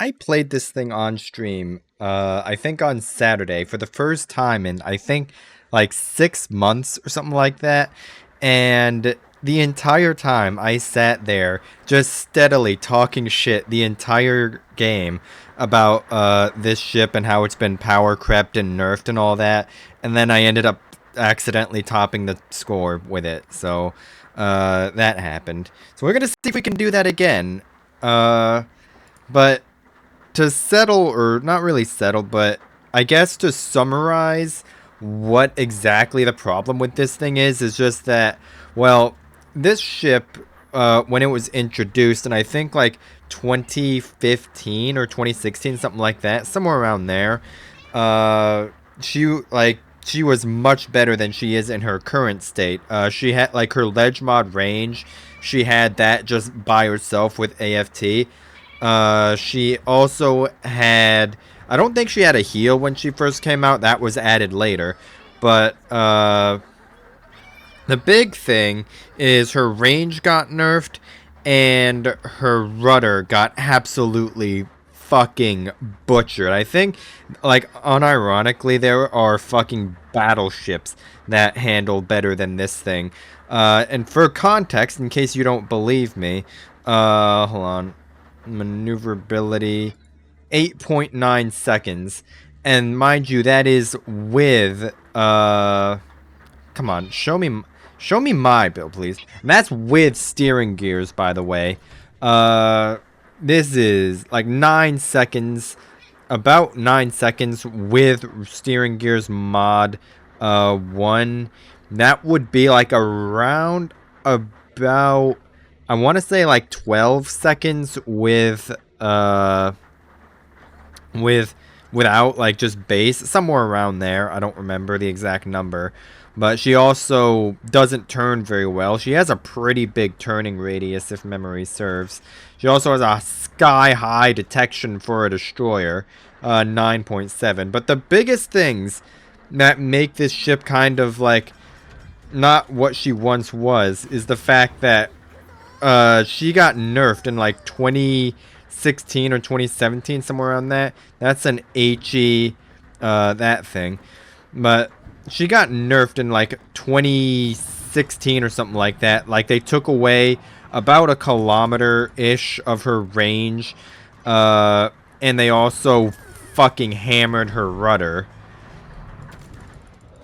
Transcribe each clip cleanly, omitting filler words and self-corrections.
I played this thing on stream, I think on Saturday for the first time in, I think, like 6 months or something like that. And the entire time I sat there just steadily talking shit the entire game about this ship and how it's been power crept and nerfed and all that. And then I ended up accidentally topping the score with it. So that happened. So we're going to see if we can do that again. But to settle, or not really settle, but I guess to summarize what exactly the problem with this thing is just that, well, this ship, when it was introduced, and I think like 2015 or 2016, something like that, somewhere around there, uh, she was much better than she is in her current state. She had like her ledge mod range. She had that just by herself with AFT. She also had. I don't think she had a heal when she first came out. That was added later. But the big thing is her range got nerfed and her rudder got absolutely fucking butchered. I think, like, unironically, there are fucking battleships that handle better than this thing. And for context, in case you don't believe me, hold on. Maneuverability, 8.9 seconds. And mind you, that is with, come on, show me my build, please. And that's with steering gears, by the way. This is like 9 seconds, about 9 seconds with steering gears mod 1. That would be like around about, I want to say like 12 seconds with without like just base, somewhere around there. I don't remember the exact number. But she also doesn't turn very well. She has a pretty big turning radius if memory serves. She also has a sky-high detection for a destroyer, 9.7. But the biggest things that make this ship kind of like not what she once was is the fact that she got nerfed in like 2016 or 2017, somewhere around that. That's an HE, that thing. But she got nerfed in like 2016 or something like that. Like they took away about a kilometer-ish of her range. And they also fucking hammered her rudder.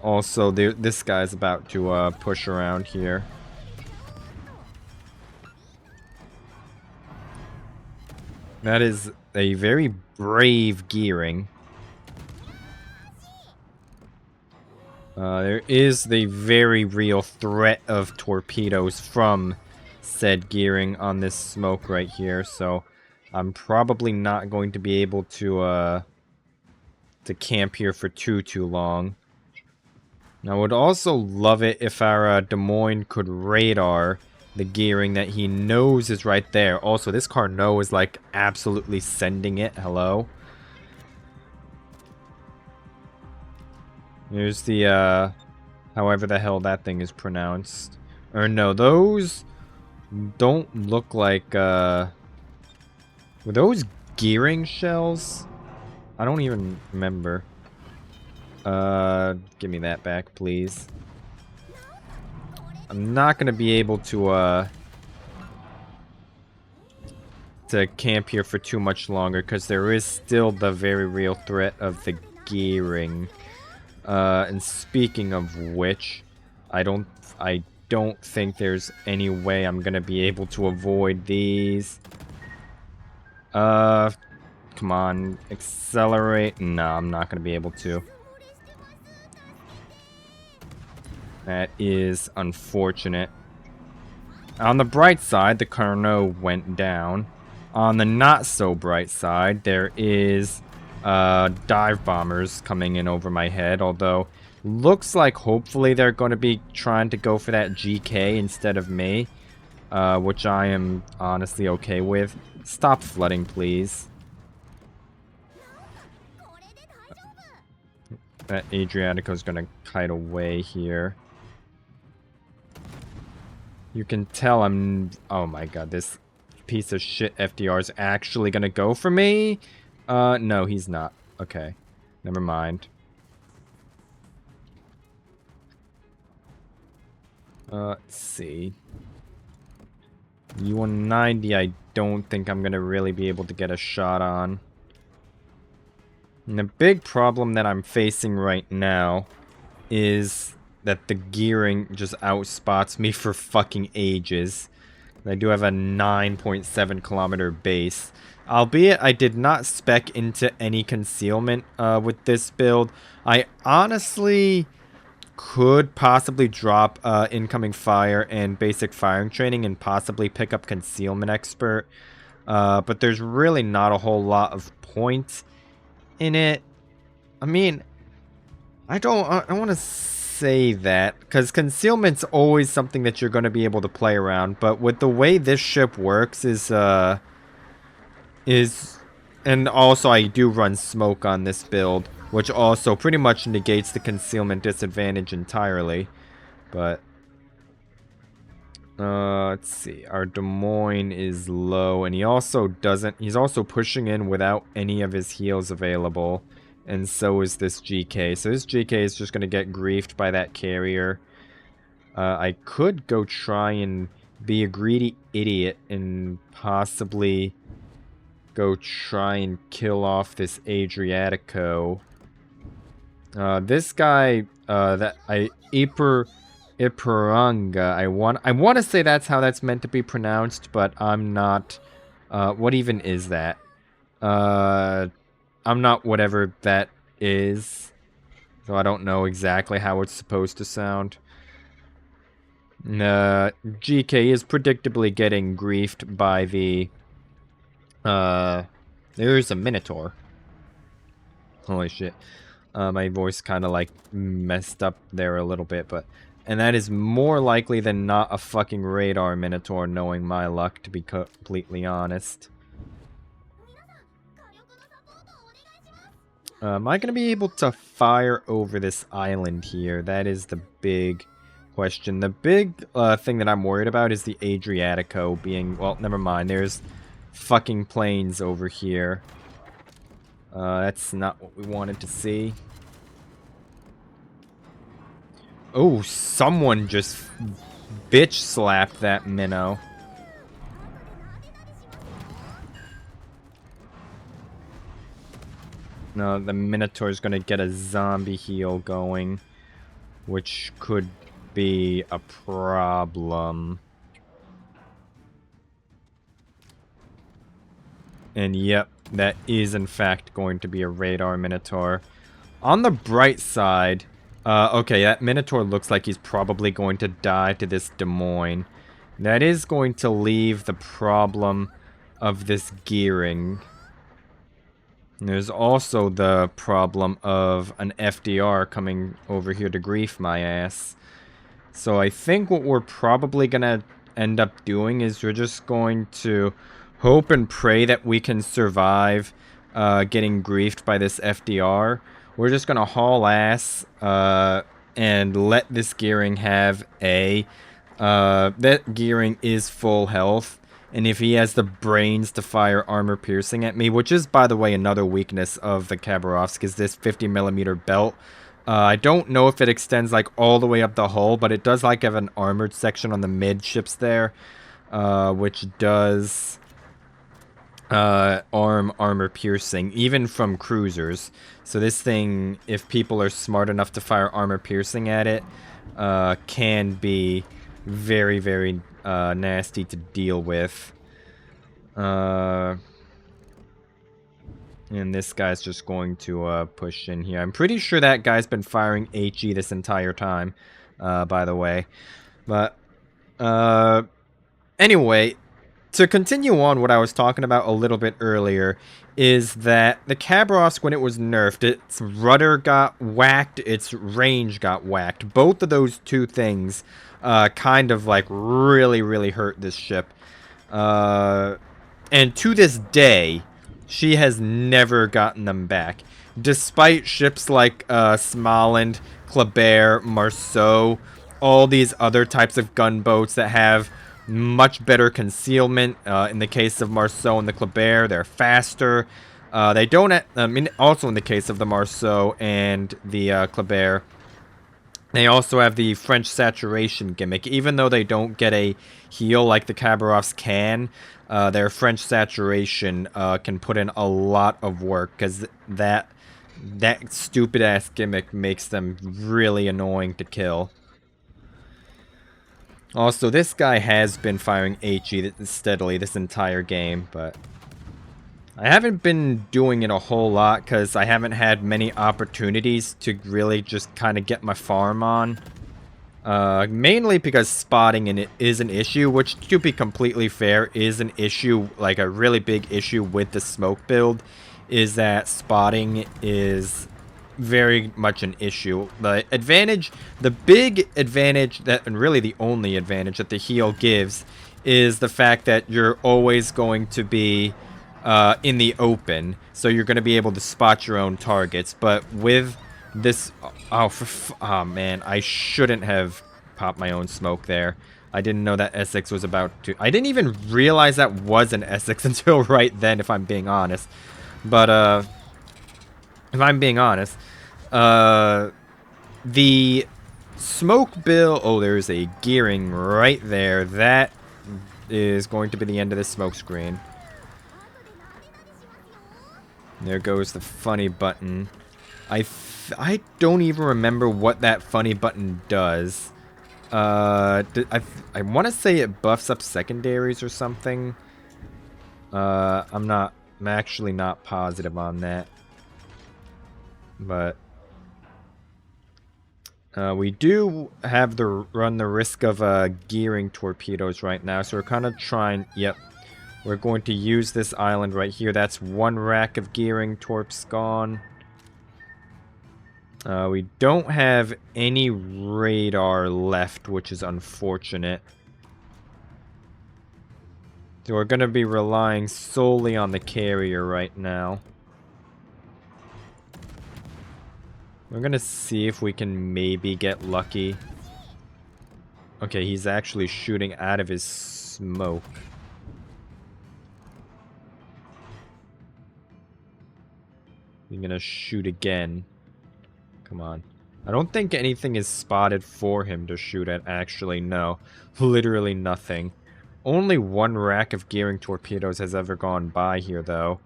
Also, this guy's about to push around here. That is a very brave gearing. There is the very real threat of torpedoes from said gearing on this smoke right here, so I'm probably not going to be able to camp here for too long. I would also love it if our Des Moines could radar the gearing that he knows is right there. Also, this Carnot is like absolutely sending it. Hello. Here's the, however the hell that thing is pronounced. Or no, those don't look like, were those gearing shells? I don't even remember. Give me that back, please. I'm not gonna be able to camp here for too much longer, because there is still the very real threat of the gearing. And speaking of which, I don't think there's any way I'm gonna be able to avoid these. Come on, accelerate. No, I'm not gonna be able to. That is unfortunate. On the bright side, the Carnot went down. On the not so bright side, there is dive bombers coming in over my head, although looks like hopefully they're going to be trying to go for that GK instead of me, which I am honestly okay with. Stop flooding, please. That Adriatico's going to kite away here. You can tell I'm... Oh my god, this piece of shit FDR is actually gonna go for me. No, he's not. Okay. Never mind. Let's see. U-190, I don't think I'm gonna really be able to get a shot on. And the big problem that I'm facing right now is that the gearing just outspots me for fucking ages. I do have a 9.7 kilometer base. Albeit I did not spec into any concealment with this build. I honestly could possibly drop incoming fire and basic firing training and possibly pick up concealment expert. But there's really not a whole lot of points in it. I mean, I don't want to say that, because concealment's always something that you're going to be able to play around, but with the way this ship works and also I do run smoke on this build, which also pretty much negates the concealment disadvantage entirely. But let's see, our Des Moines is low, and he's also pushing in without any of his heals available. And so is this GK. So this GK is just going to get griefed by that carrier. I could go try and be a greedy idiot and possibly go try and kill off this Adriatico. This guy, Iperanga, I want to say that's how that's meant to be pronounced, but I'm not. What even is that? I'm not whatever that is, so I don't know exactly how it's supposed to sound. GK is predictably getting griefed by the... there's a Minotaur. Holy shit. My voice kind of like messed up there a little bit, but... And that is more likely than not a fucking radar Minotaur, knowing my luck, to be completely honest. Am I going to be able to fire over this island here? That is the big question. The big thing that I'm worried about is the Adriatico being... Well, never mind. There's fucking planes over here. That's not what we wanted to see. Oh, someone just bitch slapped that minnow. No, the Minotaur's gonna get a zombie heal going, which could be a problem. And yep, that is in fact going to be a radar Minotaur. On the bright side, okay, that Minotaur looks like he's probably going to die to this Des Moines. That is going to leave the problem of this gearing. There's also the problem of an FDR coming over here to grief my ass. So I think what we're probably going to end up doing is we're just going to hope and pray that we can survive getting griefed by this FDR. We're just going to haul ass and let this gearing have a... that gearing is full health. And if he has the brains to fire armor piercing at me, which is, by the way, another weakness of the Khabarovsk, is this 50mm belt. I don't know if it extends like all the way up the hull, but it does like have an armored section on the midships there, which does armor piercing, even from cruisers. So this thing, if people are smart enough to fire armor piercing at it, can be very, very nasty to deal with. And this guy's just going to push in here. I'm pretty sure that guy's been firing HE this entire time, by the way. But anyway, to continue on what I was talking about a little bit earlier, is that the Khabarovsk, when it was nerfed, its rudder got whacked, its range got whacked. Both of those two things kind of like really, really hurt this ship. And to this day, she has never gotten them back. Despite ships like Smolensk, Kleber, Marceau, all these other types of gunboats that have much better concealment. In the case of Marceau and the Kleber, they're faster. They don't, also in the case of the Marceau and the Kleber, they also have the French saturation gimmick. Even though they don't get a heal like the Khabarovsk can, their French saturation can put in a lot of work, because that stupid ass gimmick makes them really annoying to kill. Also, this guy has been firing HE steadily this entire game, but I haven't been doing it a whole lot because I haven't had many opportunities to really just kind of get my farm on. Mainly because spotting in it is an issue, which, to be completely fair, is an issue, like a really big issue with the smoke build, is that spotting is very much an issue. The big advantage and really the only advantage that the heal gives is the fact that you're always going to be in the open, so you're going to be able to spot your own targets. But with this, oh man, I shouldn't have popped my own smoke there. I didn't know that Essex was about to. I didn't even realize that was an Essex until right then, if I'm being honest. But if I'm being honest, the smoke bill. Oh, there's a gearing right there. That is going to be the end of this smoke screen. There goes the funny button. I don't even remember what that funny button does. I want to say it buffs up secondaries or something. I'm actually not positive on that. But we do have to run the risk of gearing torpedoes right now, so we're kind of trying. Yep. We're going to use this island right here. That's one rack of gearing torps gone. We don't have any radar left, which is unfortunate. So we're going to be relying solely on the carrier right now. We're going to see if we can maybe get lucky. Okay, he's actually shooting out of his smoke. You're gonna shoot again. Come on. I don't think anything is spotted for him to shoot at, actually, no. Literally nothing. Only one rack of gearing torpedoes has ever gone by here, though.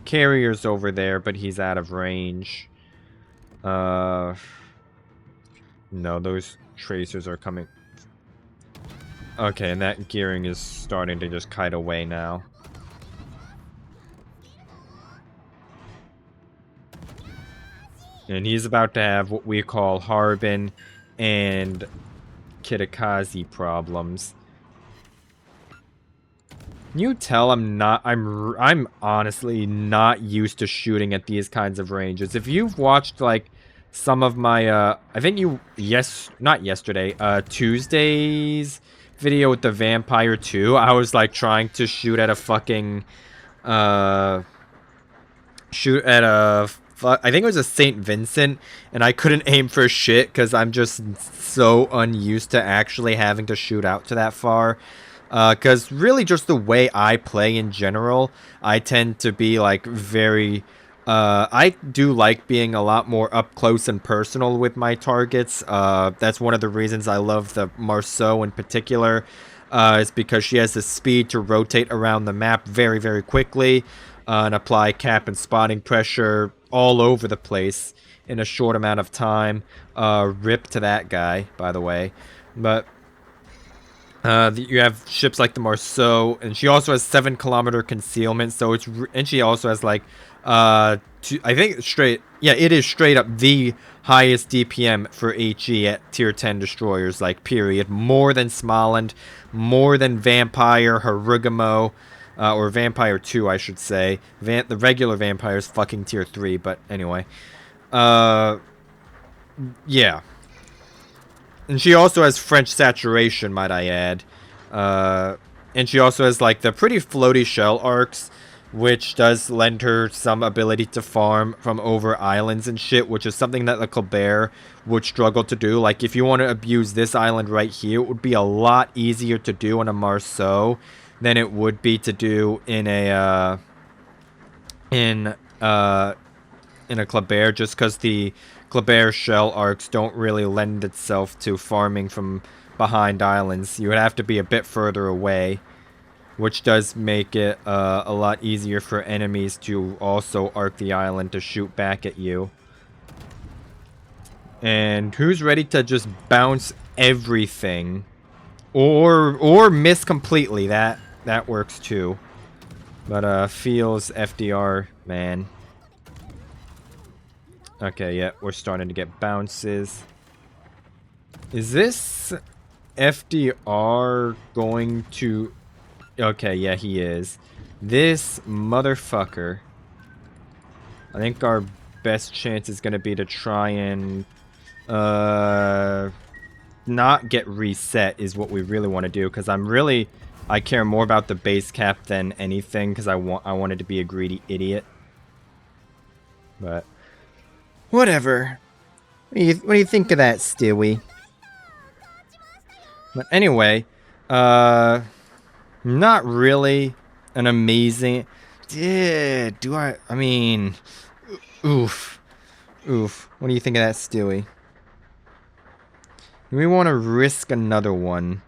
Carrier's over there, but he's out of range. No, those tracers are coming. Okay, and that gearing is starting to just kite away now. And he's about to have what we call Harbin and Kitakazi problems. You tell I'm honestly not used to shooting at these kinds of ranges. If you've watched like some of my I think not yesterday, Tuesday's video with the Vampire 2, I was like trying to shoot at a fucking I think it was a St. Vincent, and I couldn't aim for shit because I'm just so unused to actually having to shoot out to that far. Because really just the way I play in general, I tend to be like very... I do like being a lot more up close and personal with my targets. That's one of the reasons I love the Marceau in particular. Is because she has the speed to rotate around the map very, very quickly. And apply cap and spotting pressure all over the place in a short amount of time. Rip to that guy, by the way. But you have ships like the Marceau, and she also has 7-kilometer concealment. So and she also has like I think it is straight up the highest DPM for HE at tier 10 destroyers, like period. More than Smolensk, more than Vampire, Harugamo. Or Vampire 2, I should say. The regular Vampire is fucking tier 3, but anyway. Yeah. And she also has French saturation, might I add. And she also has, like, the pretty floaty shell arcs. which does lend her some ability to farm from over islands and shit, which is something that the Colbert would struggle to do. Like, if you want to abuse this island right here, it would be a lot easier to do on a Marceau than it would be to do in a, in a Kleber, just because the Kleber shell arcs don't really lend itself to farming from behind islands. You would have to be a bit further away, which does make it a lot easier for enemies to also arc the island to shoot back at you. And who's ready to just bounce everything, or miss completely? That works too. But feels FDR, man. Okay, yeah, we're starting to get bounces. Is this FDR going to... Okay, yeah, he is. This motherfucker. I think our best chance is going to be to try and... not get reset is what we really want to do. Because I care more about the base cap than anything. Because I wanted to be a greedy idiot. But... whatever. What do you think of that, Stewie? But anyway, not really an amazing... Yeah, I mean... Oof. Oof. What do you think of that, Stewie? Do we want to risk another one?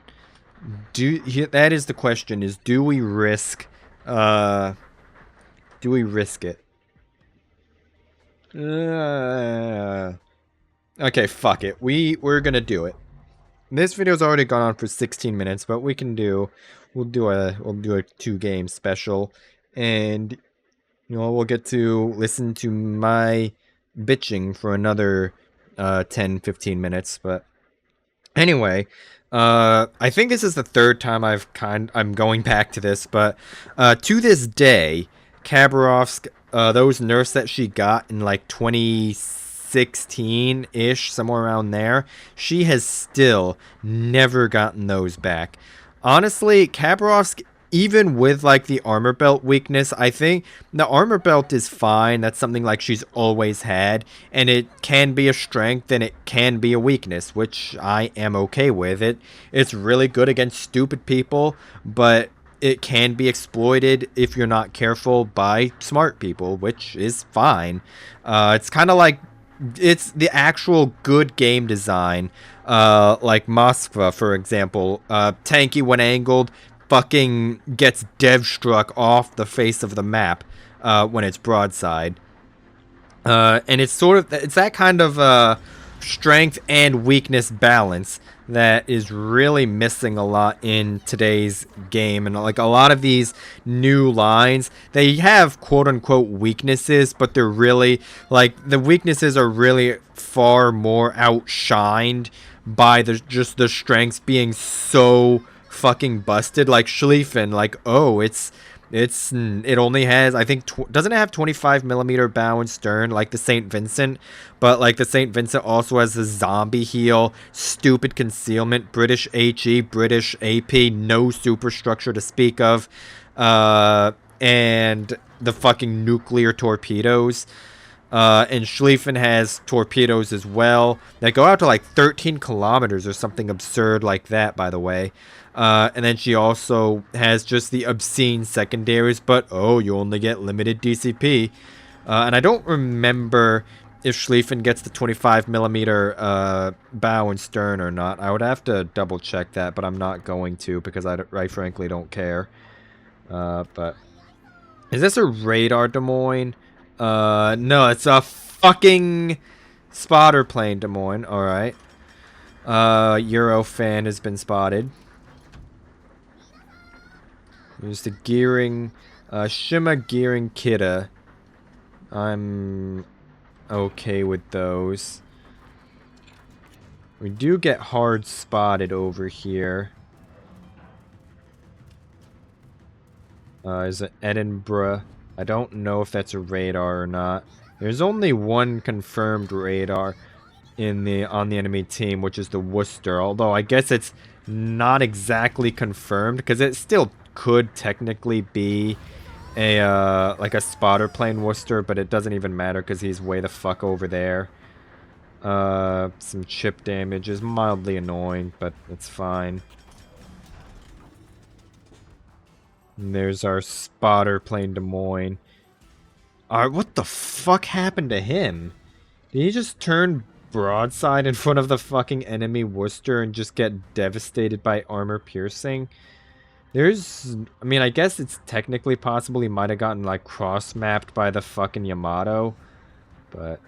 That is the question, is do we risk... do we risk it? Okay, fuck it. We're gonna do it. This video's already gone on for 16 minutes, but we'll do a 2-game special, and we'll get to listen to my bitching for another 10-15 minutes. But anyway, I think this is the third time I'm going back to this, but to this day, Khabarovsk, those nerfs that she got in like 2016-ish, somewhere around there, she has still never gotten those back. Honestly, Khabarovsk, even with like the armor belt weakness, I think the armor belt is fine. That's something like she's always had, and it can be a strength and it can be a weakness, which I am okay with. It's really good against stupid people, but it can be exploited if you're not careful by smart people, which is fine. It's kind of like, it's the actual good game design, like Moskva, for example. Tanky when angled fucking gets dev struck off the face of the map when it's broadside. And it's that kind of strength and weakness balance that is really missing a lot in today's game. And like a lot of these new lines, they have quote-unquote weaknesses, but they're really, like, the weaknesses are really far more outshined by just the strengths being so fucking busted. Like Schlieffen, like, oh, it only has, I think, doesn't it have 25mm bow and stern like the St. Vincent? But like the St. Vincent also has the zombie heal, stupid concealment, British HE, British AP, no superstructure to speak of, and the fucking nuclear torpedoes. And Schlieffen has torpedoes as well that go out to like 13 kilometers or something absurd like that, by the way. And then she also has just the obscene secondaries, but oh, you only get limited DCP. And I don't remember if Schlieffen gets the 25mm bow and stern or not. I would have to double check that, but I'm not going to because I frankly don't care. But is this a radar, Des Moines? No, it's a fucking spotter plane, Des Moines. Alright. Eurofan has been spotted. There's the gearing, Shima gearing Kidda. I'm okay with those. We do get hard spotted over here. Is it Edinburgh? I don't know if that's a radar or not. There's only one confirmed radar on the enemy team, which is the Worcester. Although I guess it's not exactly confirmed because it still could technically be like a spotter plane Worcester, but it doesn't even matter because he's way the fuck over there. Some chip damage is mildly annoying, but it's fine. And there's our spotter plane Des Moines. What the fuck happened to him? Did he just turn broadside in front of the fucking enemy Worcester and just get devastated by armor piercing? I mean, I guess it's technically possible he might have gotten, like, cross-mapped by the fucking Yamato. But,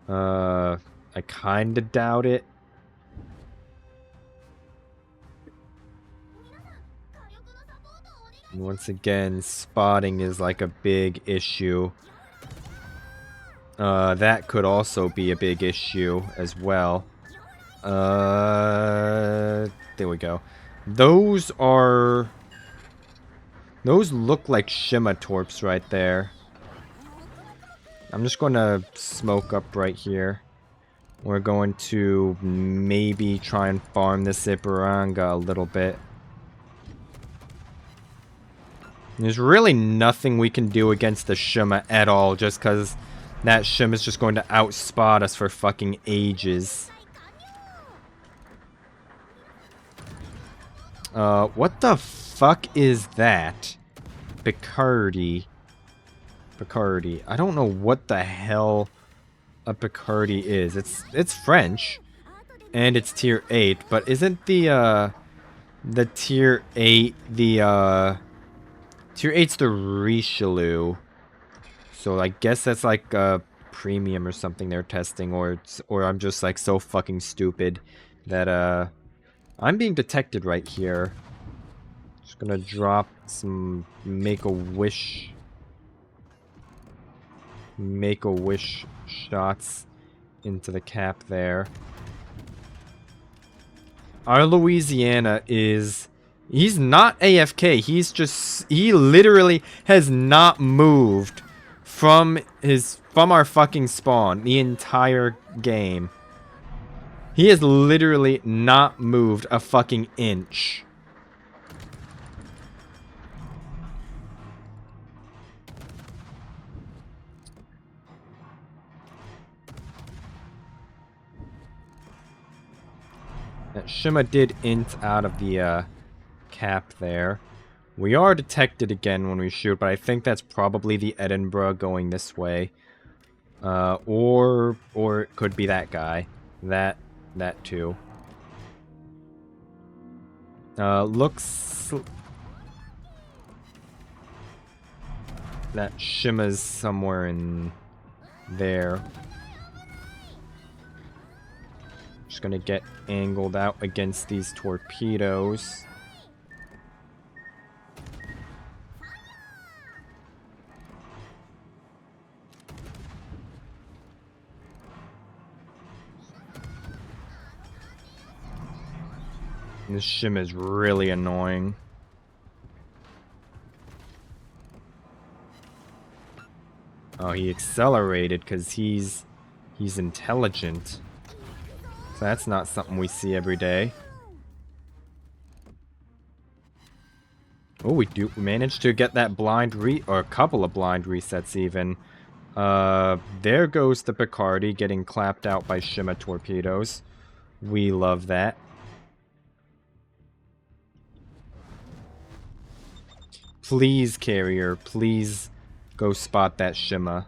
I kinda doubt it. And once again, spotting is, like, a big issue. That could also be a big issue as well. There we go. Those look like Shima torps right there. I'm just going to smoke up right here. We're going to maybe try and farm this Ipiranga a little bit. There's really nothing we can do against the Shima at all, just because that Shima's just going to outspot us for fucking ages. What the fuck is that? Picardy. Picardy. I don't know what the hell a Picardy is. It's French. And it's tier 8, but isn't the tier 8 the tier 8's the Richelieu. So I guess that's like a premium or something they're testing, or I'm just like so fucking stupid that I'm being detected right here. Just gonna drop some Make-A-Wish shots into the cap there. Our Louisiana is... He's not AFK. He literally has not moved from our fucking spawn the entire game. He has literally not moved a fucking inch. That Shima did int out of the cap there. We are detected again when we shoot, but I think that's probably the Edinburgh going this way. Or it could be that guy. That too. Looks... That Shima's somewhere in there. Just gonna get angled out against these torpedoes. This shim is really annoying. Oh, he accelerated because he's intelligent. So that's not something we see every day. Oh, we managed to get that blind or a couple of blind resets even. There goes the Picardy getting clapped out by Shima torpedoes. We love that. Please, carrier, please go spot that Shima.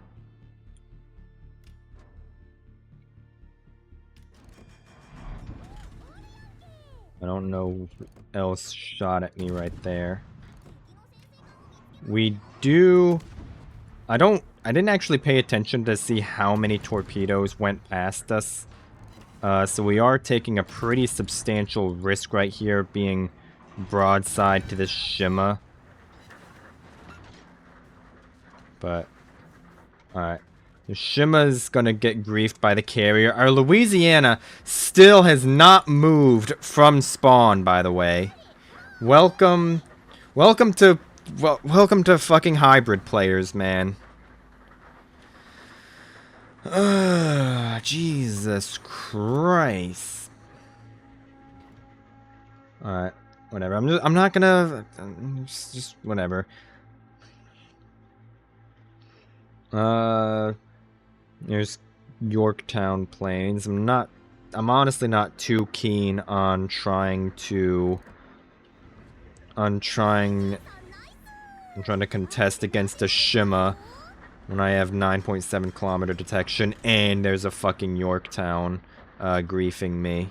I don't know who else shot at me right there. We do... I didn't actually pay attention to see how many torpedoes went past us. So we are taking a pretty substantial risk right here, being broadside to this Shima. But, alright. The Shima's gonna get griefed by the carrier. Our Louisiana still has not moved from spawn, by the way. Welcome to fucking hybrid players, man. Jesus Christ. Alright, whatever. I'm not gonna... just whatever. There's Yorktown Plains. I'm honestly not too keen on trying to contest against a Shima when I have 9.7 kilometer detection and there's a fucking Yorktown griefing me.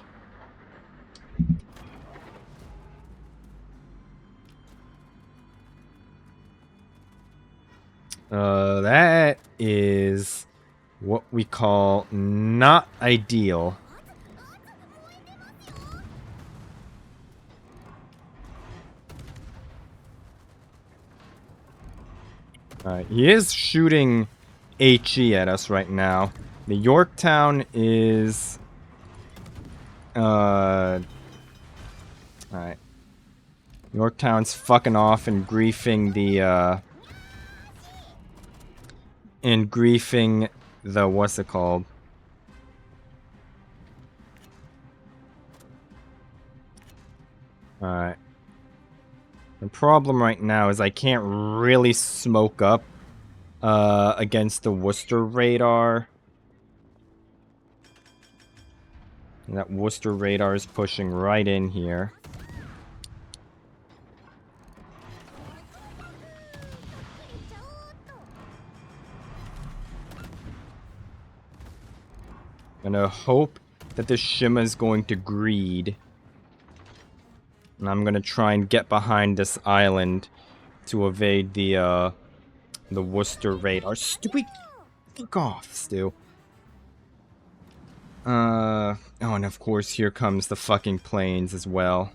That is what we call not ideal. He is shooting HE at us right now. The Yorktown is... Alright. Yorktown's fucking off and griefing the, what's it called? Alright. The problem right now is I can't really smoke up against the Worcester radar. And that Worcester radar is pushing right in here. Gonna hope that this Shima is going to greed. And I'm gonna try and get behind this island to evade the Worcester radar. Stupid! Fuck off, Stu. Oh, and of course here comes the fucking planes as well.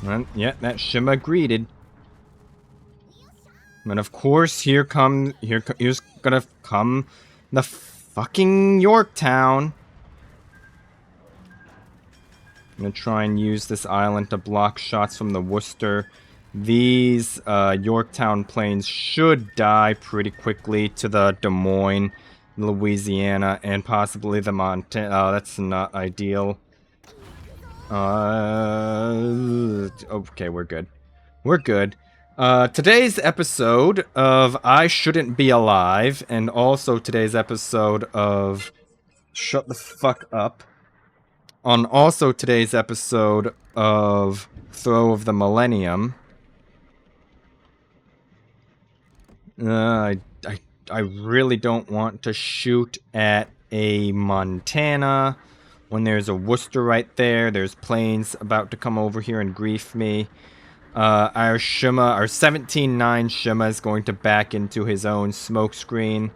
And, yeah, that Shima greeted. And of course here's gonna come the fucking Yorktown. I'm gonna try and use this island to block shots from the Worcester. These Yorktown planes should die pretty quickly to the Des Moines, Louisiana, and possibly the Montana. Oh, that's not ideal. Okay, we're good. We're good. Today's episode of I Shouldn't Be Alive, and also today's episode of Shut the Fuck Up. On also today's episode of Throw of the Millennium. I really don't want to shoot at a Montana when there's a Worcester right there. There's planes about to come over here and grief me. Our Shima, our 17-9 Shima is going to back into his own smoke screen.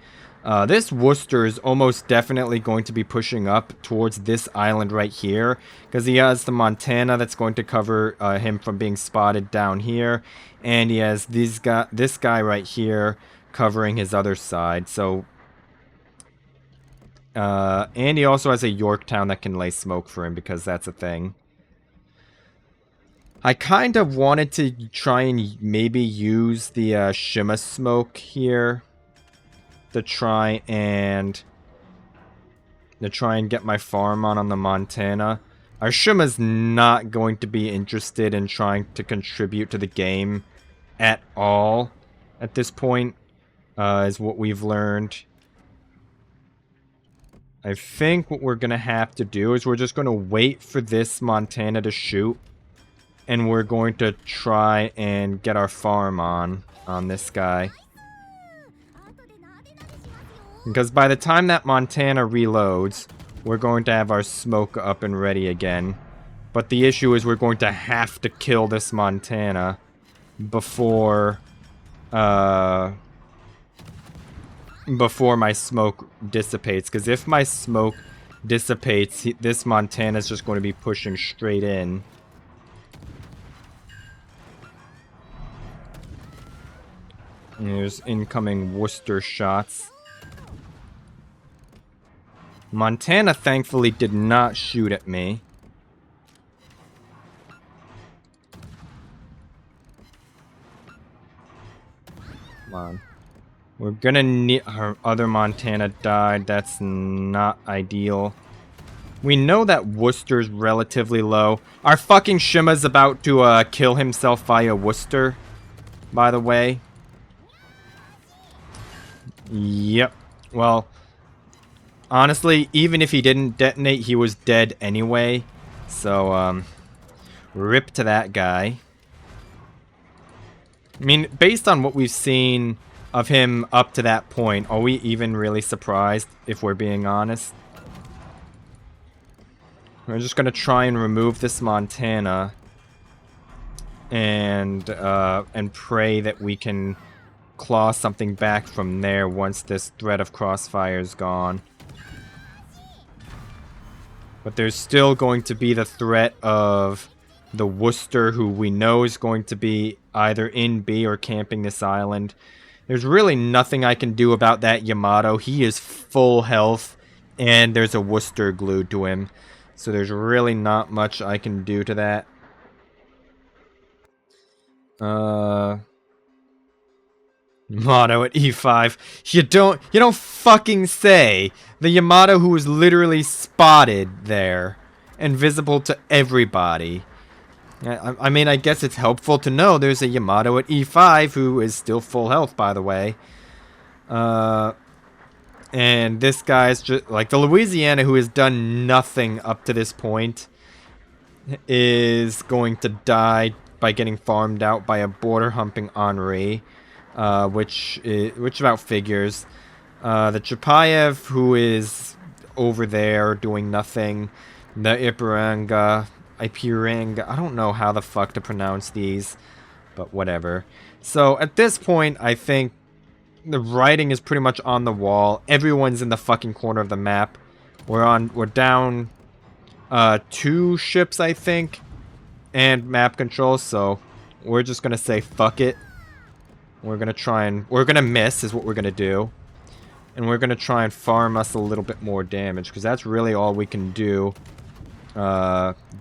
This Worcester is almost definitely going to be pushing up towards this island right here, because he has the Montana that's going to cover him from being spotted down here, and he has this guy right here covering his other side. So, and he also has a Yorktown that can lay smoke for him, because that's a thing. I kind of wanted to try and maybe use the Shima smoke here to try and get my farm on the Montana. Our Shima's not going to be interested in trying to contribute to the game at all at this point, is what we've learned. I think what we're gonna have to do is we're just gonna wait for this Montana to shoot, and we're going to try and get our farm on this guy. Because by the time that Montana reloads, we're going to have our smoke up and ready again. But the issue is we're going to have to kill this Montana before my smoke dissipates. Because if my smoke dissipates, this Montana is just going to be pushing straight in. And there's incoming Worcester shots. Montana thankfully did not shoot at me. Come on. We're gonna need... Our other Montana died. That's not ideal. We know that Worcester's relatively low. Our fucking Shima's about to kill himself via Worcester, by the way. Yep. Well, honestly, even if he didn't detonate, he was dead anyway. So, rip to that guy. I mean, based on what we've seen of him up to that point, are we even really surprised, if we're being honest? We're just gonna try and remove this Montana and pray that we can claw something back from there once this threat of crossfire is gone. But there's still going to be the threat of the Worcester, who we know is going to be either in B or camping this island. There's really nothing I can do about that Yamato. He is full health, and there's a Worcester glued to him. So there's really not much I can do to that. Yamato at E5. You don't fucking say. The Yamato who was literally spotted there and visible to everybody. I mean, I guess it's helpful to know there's a Yamato at E5 who is still full health, by the way. And this guy's just like the Louisiana, who has done nothing up to this point, is going to die by getting farmed out by a border humping Henri, which about figures. The Chapayev, who is over there doing nothing. The Ipiranga, I don't know how the fuck to pronounce these, but whatever. So at this point, I think the writing is pretty much on the wall. Everyone's in the fucking corner of the map. We're down 2 ships, I think, and map control, so we're just gonna say fuck it. We're gonna miss is what we're gonna do. And we're gonna try and farm us a little bit more damage, because that's really all we can do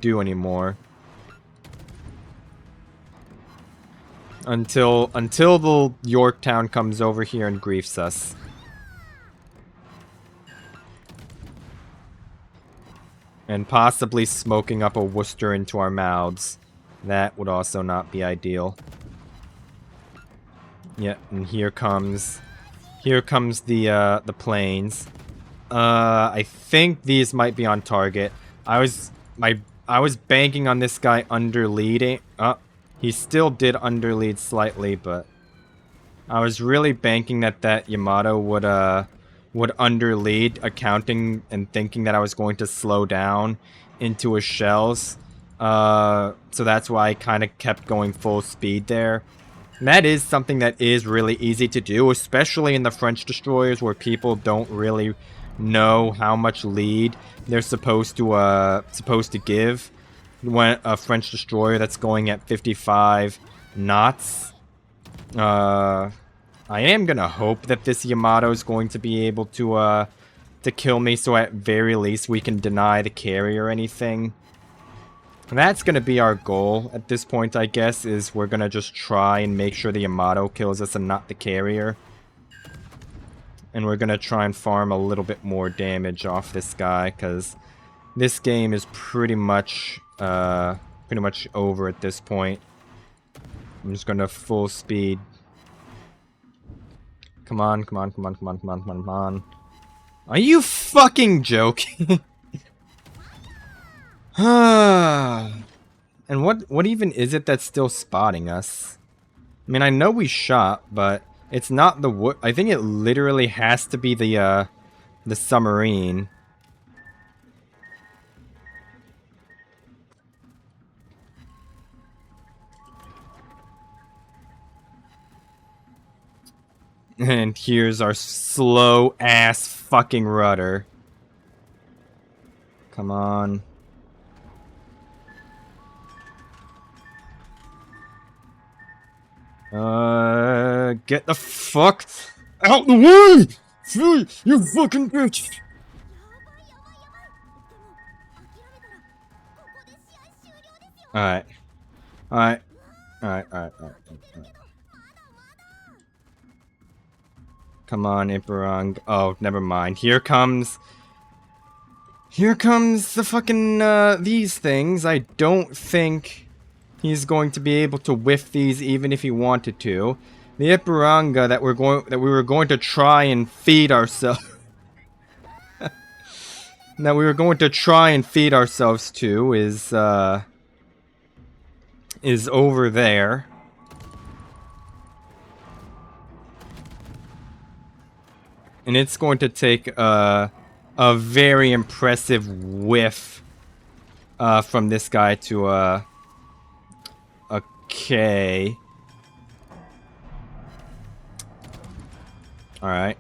anymore. Until the Yorktown comes over here and griefs us. And possibly smoking up a Worcester into our mouths. That would also not be ideal. Yeah, and here comes the planes. I think these might be on target. I was banking on this guy under leading. He still did underlead slightly, but I was really banking that Yamato would underlead, accounting and thinking that I was going to slow down into his shells. So that's why I kind of kept going full speed there. And that is something that is really easy to do, especially in the French destroyers where people don't really know how much lead they're supposed to give when a French destroyer that's going at 55 knots. I am gonna hope that this Yamato is going to be able to kill me, so at very least we can deny the carrier anything. And that's gonna be our goal at this point, I guess, is we're gonna just try and make sure the Yamato kills us and not the carrier. And we're gonna try and farm a little bit more damage off this guy, because this game is pretty much over at this point. I'm just gonna full speed. Come on, come on, come on, come on, come on, come on, come on. Are you fucking joking? And what even is it that's still spotting us? I mean, I know we shot, but it's not the wood. I think it literally has to be the submarine. And here's our slow ass fucking rudder. Come on. Get the fuck out the way! Flee, you fucking bitch! Alright. Alright. Alright. Come on, Ipirang. Oh, never mind. Here comes the fucking, these things. I don't think he's going to be able to whiff these even if he wanted to. The Ipiranga that we were going to try and feed ourselves that we were going to try and feed ourselves to is over there. And it's going to take a very impressive whiff from this guy to okay. Alright.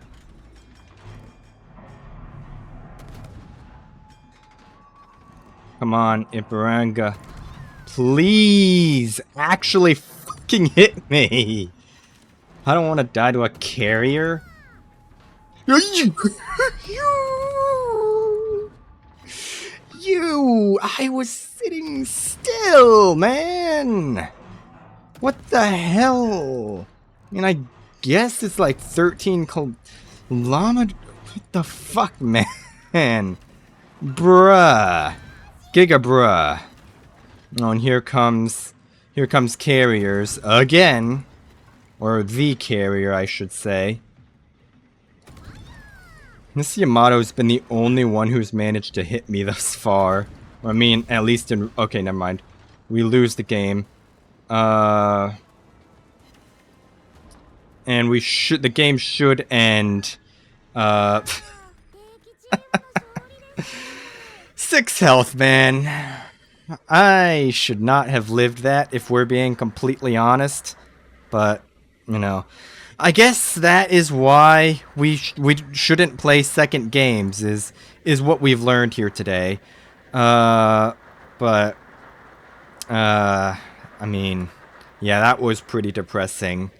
Come on, Ipiranga. Please! Actually fucking hit me! I don't want to die to a carrier. You! I was sitting still, man! What the hell? I mean, I guess it's like 13 kilometers. What the fuck, man? Bruh. Giga bruh. Oh, and here comes carriers again. Or the carrier, I should say. This Yamato's been the only one who's managed to hit me thus far. I mean, at least in... Okay, never mind. We lose the game. And we should... The game should end. 6 health, man. I should not have lived that, if we're being completely honest. But, you know... I guess that is why we shouldn't play second games, is what we've learned here today. I mean, yeah, that was pretty depressing.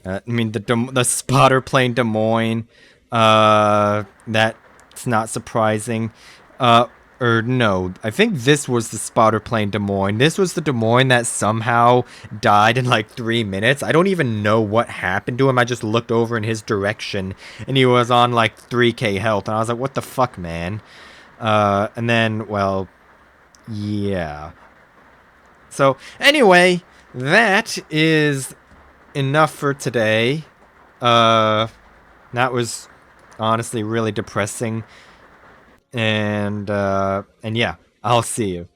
I mean, the spotter playing Des Moines, that's not surprising. Or no, I think this was the spotter playing Des Moines. This was the Des Moines that somehow died in like 3 minutes. I don't even know what happened to him. I just looked over in his direction and he was on like 3k health. And I was like, what the fuck, man? And then, well, yeah. So, anyway, that is enough for today. That was honestly really depressing. And yeah, I'll see you.